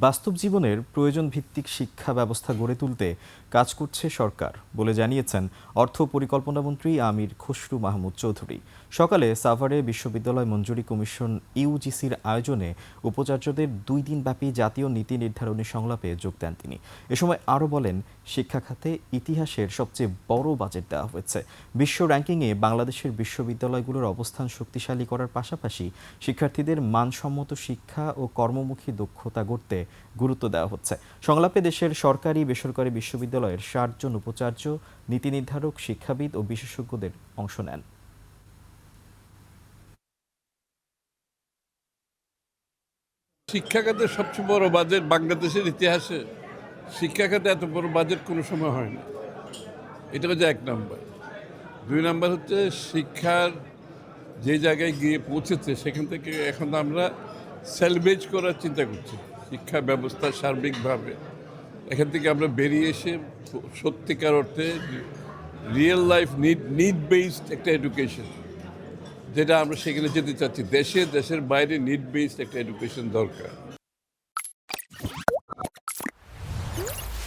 বাস্তব জীবনের প্রয়োজন ভিত্তিক শিক্ষা ব্যবস্থা গড়ে তুলতে কাজ করছে সরকার বলে জানিয়েছেন অর্থ পরিকল্পনামন্ত্রী আমির খসরু মাহমুদ চৌধুরী। সকালে সাভারে বিশ্ববিদ্যালয় মঞ্জুরি কমিশন ইউজিসির আয়োজনে উপাচার্যদের 2 দিনব্যাপী জাতীয় নীতি নির্ধারণী সংলাপে যোগ দেন তিনি। এ সময় আরও বলেন, শিক্ষা খাতে ইতিহাসের সবচেয়ে বড় বাজেট দেওয়া হয়েছে। বিশ্ব র্যাঙ্কিংয়ে বাংলাদেশের বিশ্ববিদ্যালয়গুলোর অবস্থান শক্তিশালী করার পাশাপাশি শিক্ষার্থীদের মানসম্মত শিক্ষা ও কর্মমুখী দক্ষতা গড়তে গুরুত্ব দেওয়া হচ্ছে। সংলাপে দেশের সরকারি বেসরকারি বিশ্ববিদ্যালয়ের 60 জন উপাচার্য, নীতি নির্ধারক, শিক্ষাবিদ ও বিশেষজ্ঞদের অংশ নেন। শিক্ষা খাতের সবচেয়ে বড় বাজেট বাংলাদেশের ইতিহাসে শিক্ষা খাতে এত বড় বাজেট কোনো সময় হয় না। এটা হচ্ছে 1 নাম্বার। 2 নাম্বার হচ্ছে শিক্ষার যে জায়গায় গিয়ে পৌঁছেছে সেখান থেকে এখন আমরা সেলভেজ করার চিন্তা করছি। শিক্ষা ব্যবস্থা সার্বিকভাবে এখান থেকে আমরা বেরিয়ে এসে সত্যিকার অর্থে রিয়েল লাইফ নিড বেসড একটা এডুকেশন, যেটা আমরা সেখানে যেতে চাচ্ছি। দেশের বাইরে নিড বেসড একটা এডুকেশন দরকার।